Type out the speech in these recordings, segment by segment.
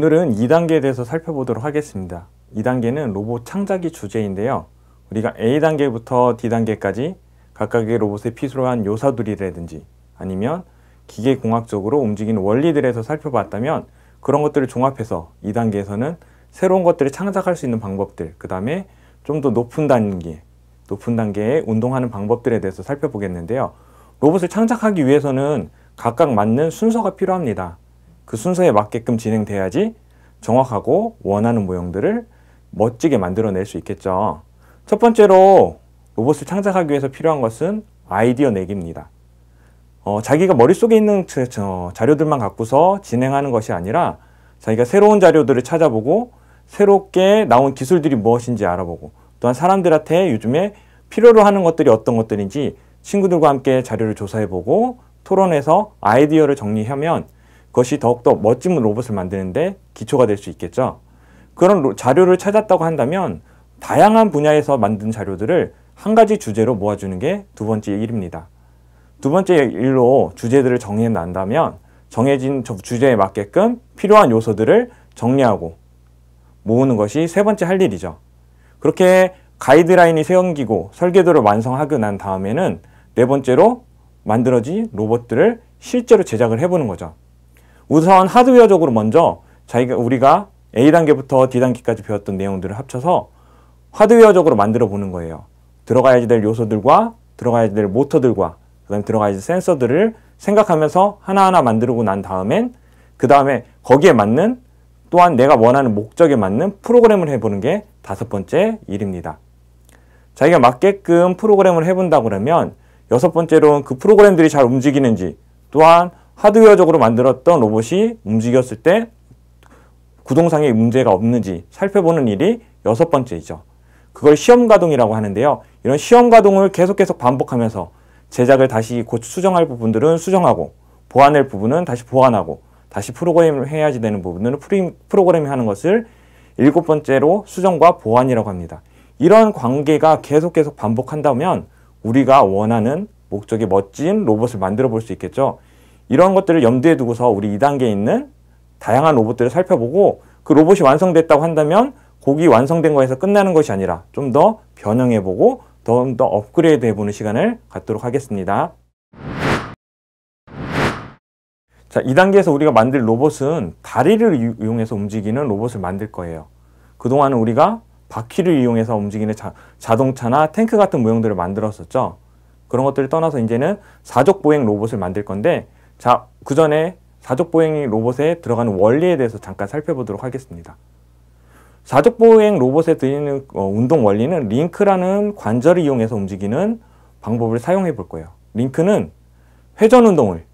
오늘은 2단계에 대해서 살펴보도록 하겠습니다. 2단계는 로봇 창작이 주제인데요. 우리가 A단계부터 D단계까지 각각의 로봇에 필요한 요소들이라든지 아니면 기계공학적으로 움직이는 원리들에서 살펴봤다면 그런 것들을 종합해서 2단계에서는 새로운 것들을 창작할 수 있는 방법들, 그 다음에 좀 더 높은 단계에 운동하는 방법들에 대해서 살펴보겠는데요. 로봇을 창작하기 위해서는 각각 맞는 순서가 필요합니다. 그 순서에 맞게끔 진행돼야지 정확하고 원하는 모형들을 멋지게 만들어낼 수 있겠죠. 첫 번째로 로봇을 창작하기 위해서 필요한 것은 아이디어 내기입니다. 자기가 머릿속에 있는 자료들만 갖고서 진행하는 것이 아니라 자기가 새로운 자료들을 찾아보고 새롭게 나온 기술들이 무엇인지 알아보고 또한 사람들한테 요즘에 필요로 하는 것들이 어떤 것들인지 친구들과 함께 자료를 조사해보고 토론해서 아이디어를 정리하면 그것이 더욱더 멋진 로봇을 만드는데 기초가 될 수 있겠죠. 그런 자료를 찾았다고 한다면 다양한 분야에서 만든 자료들을 한 가지 주제로 모아주는 게 두 번째 일입니다. 두 번째 일로 주제들을 정해 난다면 정해진 주제에 맞게끔 필요한 요소들을 정리하고 모으는 것이 세 번째 할 일이죠. 그렇게 가이드라인이 세워지고 설계도를 완성하고 난 다음에는 네 번째로 만들어진 로봇들을 실제로 제작을 해보는 거죠. 우선 하드웨어적으로 먼저 우리가 A단계부터 D단계까지 배웠던 내용들을 합쳐서 하드웨어적으로 만들어 보는 거예요. 들어가야 될 요소들과 들어가야 될 모터들과 그 다음에 들어가야 될 센서들을 생각하면서 하나하나 만들고 난 다음엔 그 다음에 거기에 맞는 또한 내가 원하는 목적에 맞는 프로그램을 해보는 게 다섯 번째 일입니다. 자기가 맞게끔 프로그램을 해본다 그러면 여섯 번째로는 그 프로그램들이 잘 움직이는지 또한 하드웨어적으로 만들었던 로봇이 움직였을 때 구동상에 문제가 없는지 살펴보는 일이 여섯 번째이죠. 그걸 시험 가동이라고 하는데요. 이런 시험 가동을 계속 반복하면서 제작을 다시 곧 수정할 부분들은 수정하고 보완할 부분은 다시 보완하고 다시 프로그램을 해야지 되는 부분들은 프로그래밍 하는 것을 일곱 번째로 수정과 보완이라고 합니다. 이런 관계가 계속 반복한다면 우리가 원하는 목적의 멋진 로봇을 만들어 볼 수 있겠죠. 이런 것들을 염두에 두고서 우리 2단계에 있는 다양한 로봇들을 살펴보고 그 로봇이 완성됐다고 한다면 거기 완성된 거에서 끝나는 것이 아니라 좀 더 변형해보고 더 업그레이드 해보는 시간을 갖도록 하겠습니다. 자, 2단계에서 우리가 만들 로봇은 다리를 이용해서 움직이는 로봇을 만들 거예요. 그동안은 우리가 바퀴를 이용해서 움직이는 자동차나 탱크 같은 모형들을 만들었었죠. 그런 것들을 떠나서 이제는 사족보행 로봇을 만들 건데 자, 그 전에 사족보행 로봇에 들어가는 원리에 대해서 잠깐 살펴보도록 하겠습니다. 사족보행 로봇에 들리는 운동 원리는 링크라는 관절을 이용해서 움직이는 방법을 사용해 볼 거예요. 링크는 회전 운동을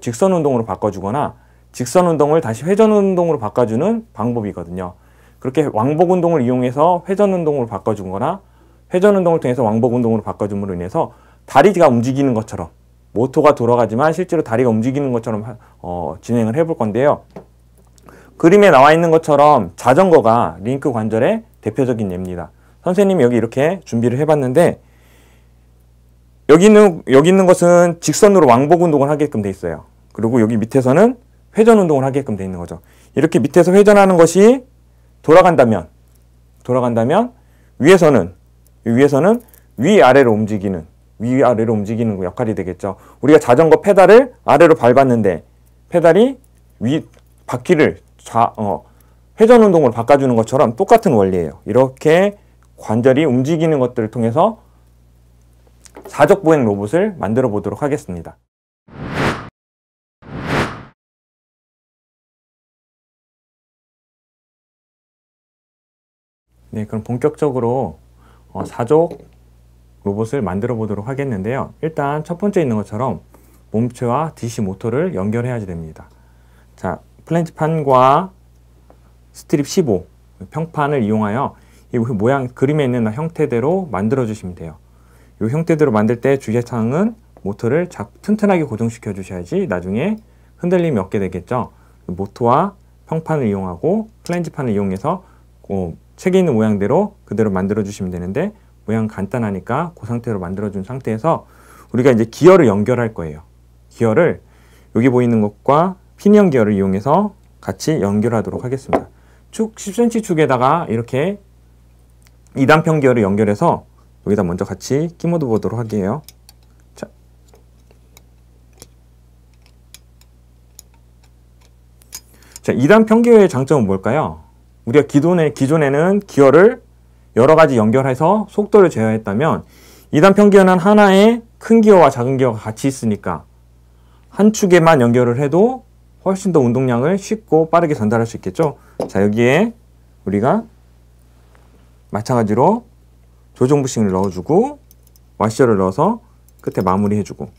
직선 운동으로 바꿔주거나 직선 운동을 다시 회전 운동으로 바꿔주는 방법이거든요. 그렇게 왕복 운동을 이용해서 회전 운동으로 바꿔주거나 회전 운동을 통해서 왕복 운동으로 바꿔줌으로 인해서 다리가 움직이는 것처럼 모터가 돌아가지만 실제로 다리가 움직이는 것처럼 진행을 해볼 건데요. 그림에 나와 있는 것처럼 자전거가 링크 관절의 대표적인 예입니다. 선생님이 여기 이렇게 준비를 해봤는데 여기 있는 것은 직선으로 왕복 운동을 하게끔 돼 있어요. 그리고 여기 밑에서는 회전 운동을 하게끔 돼 있는 거죠. 이렇게 밑에서 회전하는 것이 돌아간다면 위에서는 위아래로 움직이는 역할이 되겠죠. 우리가 자전거 페달을 아래로 밟았는데 페달이 바퀴를 회전 운동으로 바꿔주는 것처럼 똑같은 원리예요. 이렇게 관절이 움직이는 것들을 통해서 사족보행 로봇을 만들어 보도록 하겠습니다. 네, 그럼 본격적으로 사족 로봇을 만들어 보도록 하겠는데요. 일단 첫 번째 있는 것처럼 몸체와 DC 모터를 연결해야지 됩니다. 자, 플랜지판과 스트립 15 평판을 이용하여 이 모양 그림에 있는 형태대로 만들어 주시면 돼요. 이 형태대로 만들 때 주의사항은 모터를 튼튼하게 고정시켜 주셔야지 나중에 흔들림이 없게 되겠죠. 모터와 평판을 이용하고 플랜지판을 이용해서 책에 있는 모양대로 그대로 만들어 주시면 되는데 모양 간단하니까 그 상태로 만들어 준 상태에서 우리가 이제 기어를 연결할 거예요. 기어를 여기 보이는 것과 피니언 기어를 이용해서 같이 연결하도록 하겠습니다. 축 10cm 축에다가 이렇게 2단 편기어를 연결해서 여기다 먼저 같이 끼워 보도록 할게요. 자, 2단 편기어의 장점은 뭘까요? 우리가 기존에는 기어를 여러 가지 연결해서 속도를 제어했다면 2단 편기어는 하나의 큰 기어와 작은 기어가 같이 있으니까 한 축에만 연결을 해도 훨씬 더 운동량을 쉽고 빠르게 전달할 수 있겠죠. 자, 여기에 우리가 마찬가지로 조정 부싱을 넣어주고 와셔를 넣어서 끝에 마무리해주고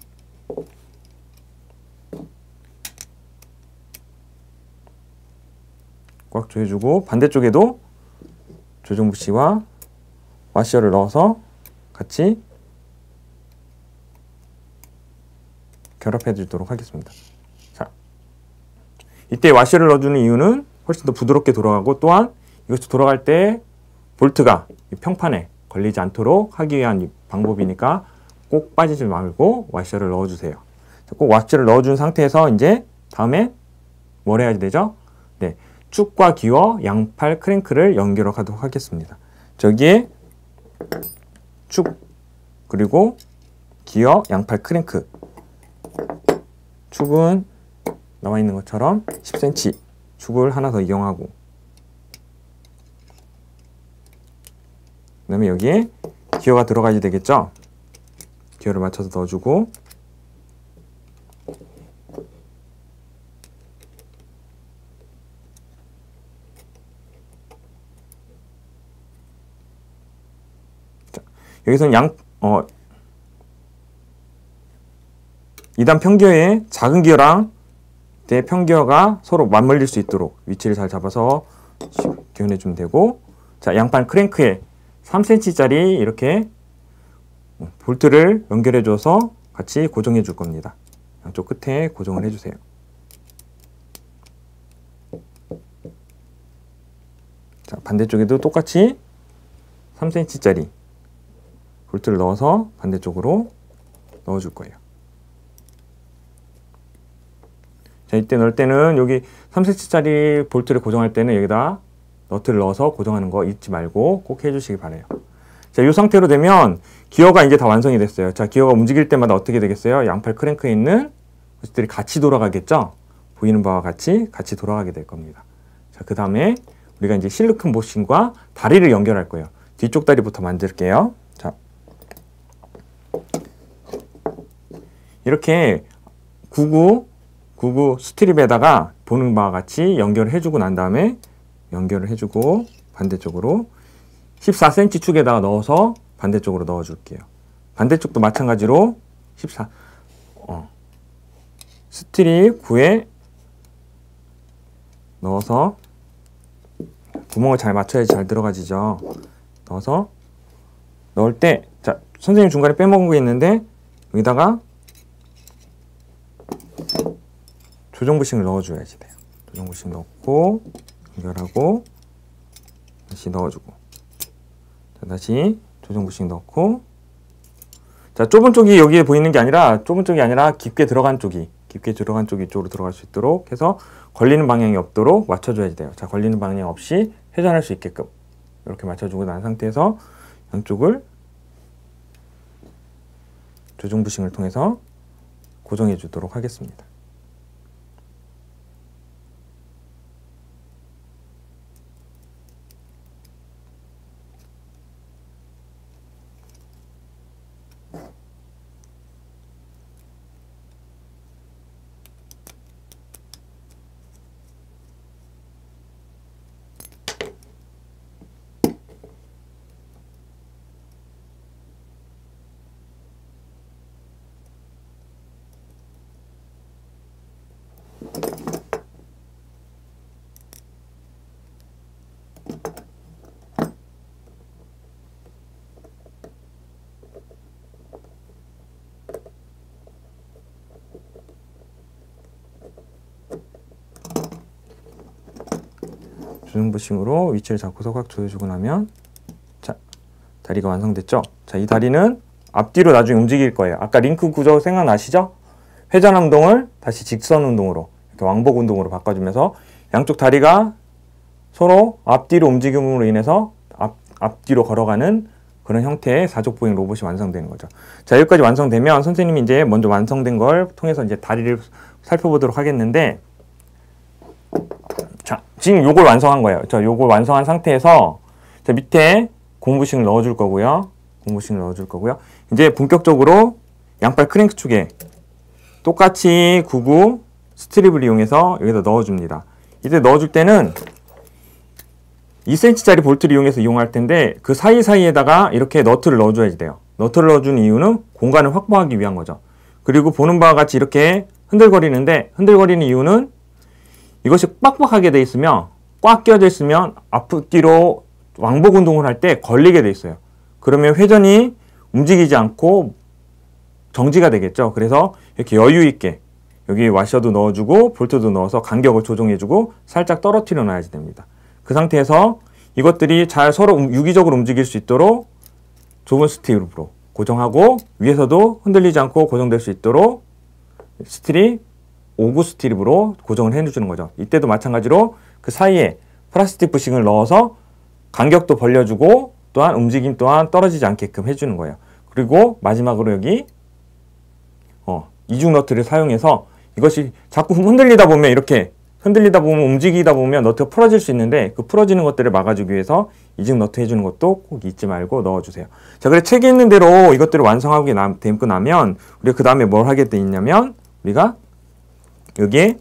꽉 조여주고 반대쪽에도 조정 부시와 와셔를 넣어서 같이 결합해 주도록 하겠습니다. 자, 이때 와셔를 넣어주는 이유는 훨씬 더 부드럽게 돌아가고 또한 이것이 돌아갈 때 볼트가 평판에 걸리지 않도록 하기 위한 방법이니까 꼭 빠지지 말고 와셔를 넣어주세요. 자, 꼭 와셔를 넣어준 상태에서 이제 다음에 뭘 해야 되죠? 네, 축과 기어, 양팔 크랭크를 연결하도록 하겠습니다. 저기에 축 그리고 기어, 양팔 크랭크. 축은 나와 있는 것처럼 10cm 축을 하나 더 이용하고 그 다음에 여기에 기어가 들어가야 되겠죠? 기어를 맞춰서 넣어주고 자, 여기서는 2단 편기어에 작은 기어랑 대편기어가 서로 맞물릴 수 있도록 위치를 잘 잡아서 기원해주면 되고 자, 양팔 크랭크에 3cm짜리 이렇게 볼트를 연결해줘서 같이 고정해 줄 겁니다. 양쪽 끝에 고정을 해주세요. 자, 반대쪽에도 똑같이 3cm짜리 볼트를 넣어서 반대쪽으로 넣어줄 거예요. 자, 이때 넣을 때는 여기 3cm짜리 볼트를 고정할 때는 여기다 너트를 넣어서 고정하는 거 잊지 말고 꼭 해주시기 바래요. 자, 이 상태로 되면 기어가 이제 다 완성이 됐어요. 자, 기어가 움직일 때마다 어떻게 되겠어요? 양팔 크랭크에 있는 것들이 같이 돌아가겠죠? 보이는 바와 같이 돌아가게 될 겁니다. 자, 그 다음에 우리가 이제 실리콘 부싱과 다리를 연결할 거예요. 뒤쪽 다리부터 만들게요. 자, 이렇게 99 스트립에다가 보는 바와 같이 연결을 해주고 난 다음에 연결을 해주고 반대쪽으로 14cm 축에다가 넣어서 반대쪽으로 넣어줄게요. 반대쪽도 마찬가지로 스트립 9에 넣어서 구멍을 잘 맞춰야지 잘 들어가지죠. 넣어서 넣을 때 자, 선생님 중간에 빼먹은 거 있는데 여기다가 조정 부싱을 넣어줘야지 돼요. 조정 부싱 넣고 연결하고 다시 넣어주고 자, 다시 조정 부싱 넣고 자, 좁은 쪽이 여기에 보이는 게 아니라 좁은 쪽이 아니라 깊게 들어간 쪽이 이쪽으로 들어갈 수 있도록 해서 걸리는 방향이 없도록 맞춰줘야 돼요. 자, 걸리는 방향 없이 회전할 수 있게끔 이렇게 맞춰주고 난 상태에서 양쪽을 조정 부싱을 통해서 고정해 주도록 하겠습니다. 조정 부싱으로 위치를 잡고서 꽉 조여주고 나면 자, 다리가 완성됐죠? 자, 이 다리는 앞뒤로 나중에 움직일 거예요. 아까 링크 구조 생각나시죠? 회전 운동을 다시 직선 운동으로 이렇게 왕복 운동으로 바꿔주면서 양쪽 다리가 서로 앞뒤로 움직임으로 인해서 앞뒤로 걸어가는 그런 형태의 사족보행 로봇이 완성되는 거죠. 자, 여기까지 완성되면 선생님이 이제 먼저 완성된 걸 통해서 이제 다리를 살펴보도록 하겠는데, 자, 지금 요걸 완성한 거예요. 자, 요걸 완성한 상태에서 자, 밑에 고무부싱을 넣어줄 거고요. 고무부싱을 넣어줄 거고요. 이제 본격적으로 양발 크랭크 축에 똑같이 99 스트립을 이용해서 여기다 넣어줍니다. 이때 넣어줄 때는 2cm짜리 볼트를 이용해서 이용할 텐데 그 사이사이에다가 이렇게 너트를 넣어줘야 돼요. 너트를 넣어주는 이유는 공간을 확보하기 위한 거죠. 그리고 보는 바와 같이 이렇게 흔들거리는데, 흔들거리는 이유는 이것이 빡빡하게 돼 있으면, 꽉 끼어져 있으면 앞뒤로 왕복 운동을 할 때 걸리게 돼 있어요. 그러면 회전이 움직이지 않고 정지가 되겠죠. 그래서 이렇게 여유 있게 여기 와셔도 넣어주고 볼트도 넣어서 간격을 조정해주고 살짝 떨어뜨려 놔야지 됩니다. 그 상태에서 이것들이 잘 서로 유기적으로 움직일 수 있도록 좁은 스트립으로 고정하고, 위에서도 흔들리지 않고 고정될 수 있도록 스트립 59 스트립으로 고정을 해주는 거죠. 이때도 마찬가지로 그 사이에 플라스틱 부싱을 넣어서 간격도 벌려주고 또한 움직임 또한 떨어지지 않게끔 해주는 거예요. 그리고 마지막으로 여기 이중 너트를 사용해서, 이것이 자꾸 흔들리다 보면 이렇게 흔들리다 보면 움직이다 보면 너트가 풀어질 수 있는데 그 풀어지는 것들을 막아주기 위해서 이중 너트 해주는 것도 꼭 잊지 말고 넣어주세요. 자, 그래 책에 있는 대로 이것들을 완성하고 되고 나면 우리가 그 다음에 뭘 하게 돼 있냐면, 우리가 여기에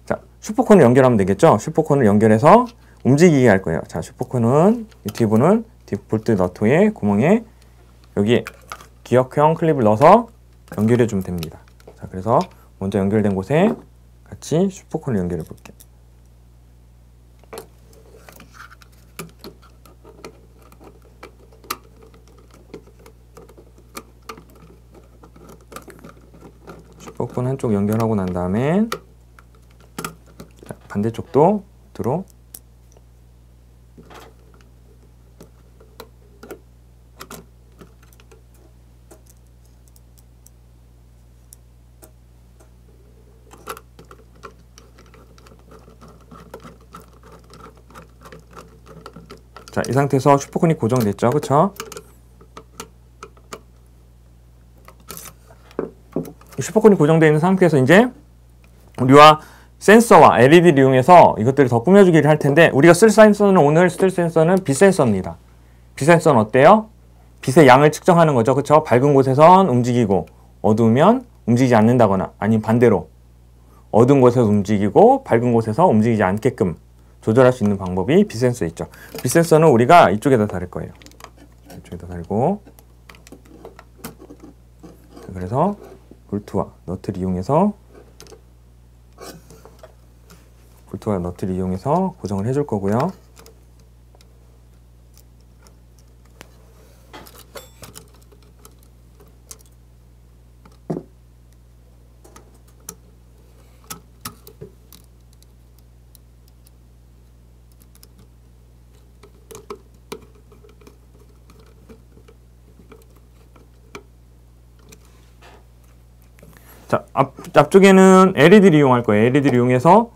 자 슈퍼콘을 연결하면 되겠죠. 슈퍼콘을 연결해서 움직이게 할 거예요. 자, 슈퍼콘은 이 튜브는 볼트 너트의 구멍에 여기 기역형 클립을 넣어서 연결해 주면 됩니다. 자, 그래서 먼저 연결된 곳에 같이 슈퍼콘을 연결해 볼게요. 슈퍼콘 한쪽 연결하고 난 다음에 반대쪽도 들어 자, 이 상태에서 슈퍼콘이 고정됐죠. 그쵸? 슈퍼콘이 고정되어 있는 상태에서 이제 우리와 센서와 LED를 이용해서 이것들을 더 꾸며주기를 할 텐데, 우리가 쓸 센서는 오늘 쓸 센서는 빛 센서입니다. 빛 센서는 어때요? 빛의 양을 측정하는 거죠. 그쵸? 밝은 곳에선 움직이고 어두우면 움직이지 않는다거나, 아니면 반대로 어두운 곳에서 움직이고 밝은 곳에서 움직이지 않게끔 조절할 수 있는 방법이 빛 센서 있죠. 빛 센서는 우리가 이쪽에다 달을 거예요. 이쪽에다 달고, 그래서 볼트와 너트를 이용해서 고정을 해줄 거고요. 자, 앞쪽에는 LED를 이용할 거예요. LED를 이용해서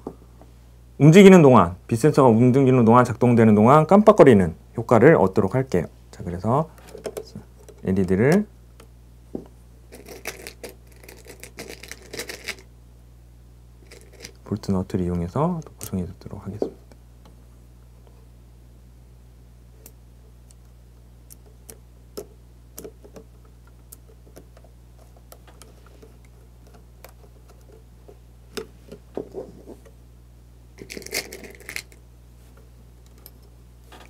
움직이는 동안, 빛 센서가 움직이는 동안, 작동되는 동안 깜빡거리는 효과를 얻도록 할게요. 자, 그래서 LED를 볼트 너트를 이용해서 구성해 주도록 하겠습니다.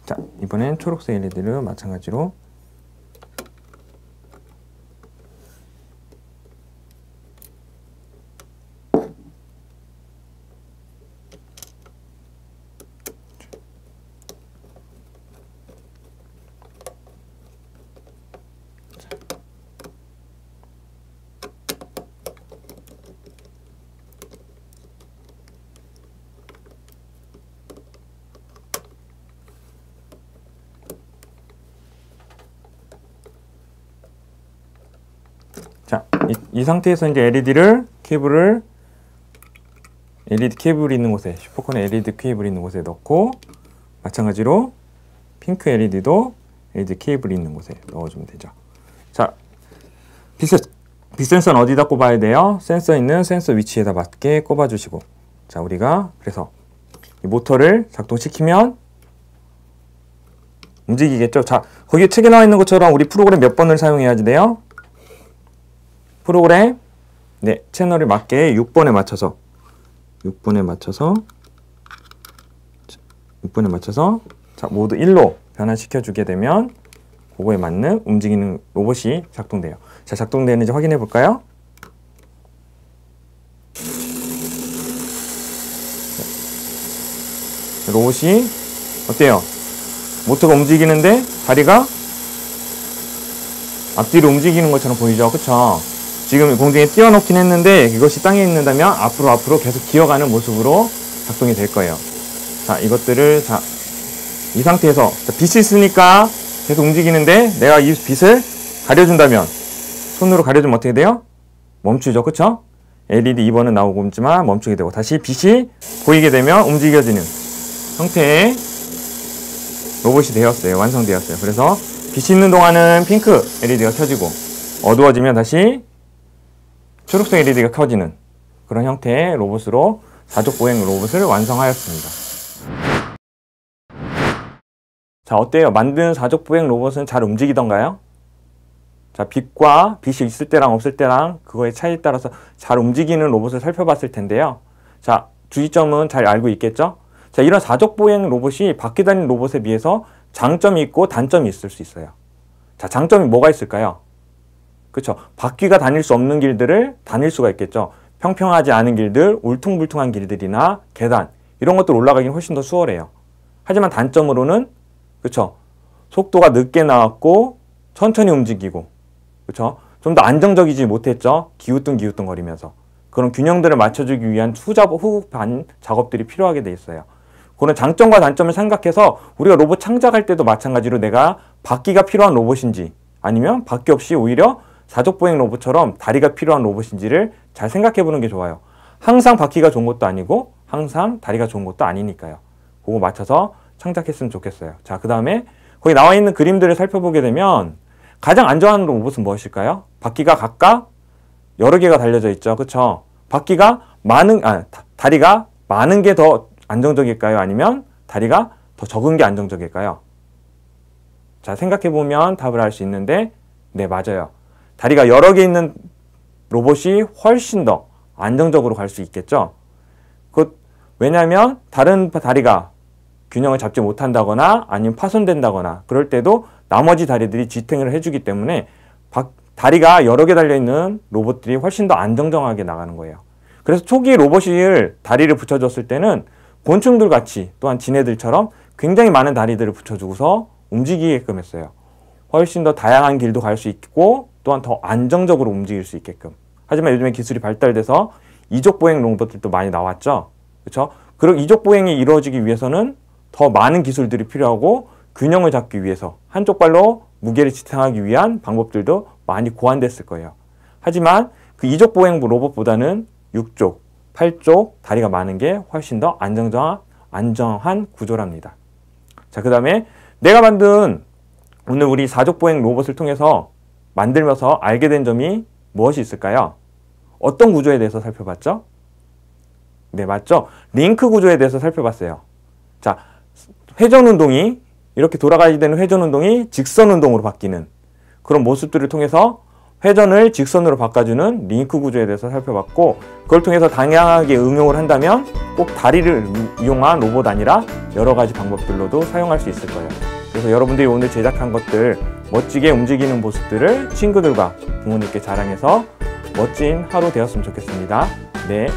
자, 이번엔 초록색 LED를 마찬가지로 자, 이 상태에서 이제 LED를 케이블을 LED 케이블이 있는 곳에, 슈퍼콘의 LED 케이블이 있는 곳에 넣고, 마찬가지로 핑크 LED도 LED 케이블이 있는 곳에 넣어주면 되죠. 자, 빛 센서는 어디다 꼽아야 돼요? 센서 있는 센서 위치에다 맞게 꼽아주시고, 자, 우리가 그래서 이 모터를 작동시키면 움직이겠죠. 자, 거기 책에 나와 있는 것처럼 우리 프로그램 몇 번을 사용해야 돼요? 프로그램, 네, 채널에 맞게 6번에 맞춰서 6번에 맞춰서 자, 모두 1로 변환시켜 주게 되면 그거에 맞는 움직이는 로봇이 작동돼요. 자, 작동되는지 확인해 볼까요? 로봇이 어때요? 모터가 움직이는데 다리가 앞뒤로 움직이는 것처럼 보이죠? 그쵸? 지금 공중에 띄워놓긴 했는데 이것이 땅에 있는다면 앞으로 계속 기어가는 모습으로 작동이 될 거예요. 자, 이것들을 이 상태에서 빛이 있으니까 계속 움직이는데 내가 이 빛을 가려준다면 손으로 가려주면 어떻게 돼요? 멈추죠. 그쵸? LED 2번은 나오고 있지만 멈추게 되고 다시 빛이 보이게 되면 움직여지는 형태의 로봇이 되었어요. 완성되었어요. 그래서 빛이 있는 동안은 핑크 LED가 켜지고 어두워지면 다시 초록색 LED가 켜지는 그런 형태의 로봇으로 사족보행 로봇을 완성하였습니다. 자, 어때요? 만든 사족보행 로봇은 잘 움직이던가요? 자, 빛이 있을 때랑 없을 때랑 그거의 차이에 따라서 잘 움직이는 로봇을 살펴봤을 텐데요. 자, 주의점은 잘 알고 있겠죠? 자, 이런 사족보행 로봇이 바퀴 달린 로봇에 비해서 장점이 있고 단점이 있을 수 있어요. 자, 장점이 뭐가 있을까요? 그쵸? 바퀴가 다닐 수 없는 길들을 다닐 수가 있겠죠. 평평하지 않은 길들, 울퉁불퉁한 길들이나 계단 이런 것들 올라가기는 훨씬 더 수월해요. 하지만 단점으로는 그쵸? 속도가 늦게 나왔고 천천히 움직이고 그쵸? 좀 더 안정적이지 못했죠. 기우뚱 거리면서 그런 균형들을 맞춰주기 위한 후반 작업들이 필요하게 돼 있어요. 그런 장점과 단점을 생각해서 우리가 로봇 창작할 때도 마찬가지로 내가 바퀴가 필요한 로봇인지 아니면 바퀴 없이 오히려 사족보행 로봇처럼 다리가 필요한 로봇인지를 잘 생각해 보는 게 좋아요. 항상 바퀴가 좋은 것도 아니고 항상 다리가 좋은 것도 아니니까요. 그거 맞춰서 창작했으면 좋겠어요. 자, 그 다음에 거기 나와 있는 그림들을 살펴보게 되면 가장 안전한 로봇은 무엇일까요? 바퀴가 각각 여러 개가 달려져 있죠. 그쵸? 다리가 많은 게 더 안정적일까요? 아니면 다리가 더 적은 게 안정적일까요? 자, 생각해보면 답을 알 수 있는데 네, 맞아요. 다리가 여러 개 있는 로봇이 훨씬 더 안정적으로 갈 수 있겠죠. 왜냐하면 다른 다리가 균형을 잡지 못한다거나 아니면 파손된다거나 그럴 때도 나머지 다리들이 지탱을 해주기 때문에 다리가 여러 개 달려있는 로봇들이 훨씬 더 안정적하게 나가는 거예요. 그래서 초기 로봇을 다리를 붙여줬을 때는 곤충들 같이 또한 지네들처럼 굉장히 많은 다리들을 붙여주고서 움직이게끔 했어요. 훨씬 더 다양한 길도 갈 수 있고 또한 더 안정적으로 움직일 수 있게끔. 하지만 요즘에 기술이 발달돼서 이족보행 로봇들도 많이 나왔죠. 그렇죠? 그리고 이족보행이 이루어지기 위해서는 더 많은 기술들이 필요하고 균형을 잡기 위해서 한쪽 발로 무게를 지탱하기 위한 방법들도 많이 고안됐을 거예요. 하지만 그 이족보행 로봇보다는 6쪽, 8쪽 다리가 많은 게 훨씬 더 안정한 구조랍니다. 자, 그 다음에 내가 만든 오늘 우리 사족보행 로봇을 통해서 만들면서 알게 된 점이 무엇이 있을까요? 어떤 구조에 대해서 살펴봤죠? 네, 맞죠? 링크 구조에 대해서 살펴봤어요. 자, 회전 운동이 이렇게 돌아가야 되는 회전 운동이 직선 운동으로 바뀌는 그런 모습들을 통해서 회전을 직선으로 바꿔주는 링크 구조에 대해서 살펴봤고 그걸 통해서 다양하게 응용을 한다면 꼭 다리를 이용한 로봇 아니라 여러 가지 방법들로도 사용할 수 있을 거예요. 그래서 여러분들이 오늘 제작한 것들 멋지게 움직이는 모습들을 친구들과 부모님께 자랑해서 멋진 하루 되었으면 좋겠습니다. 네.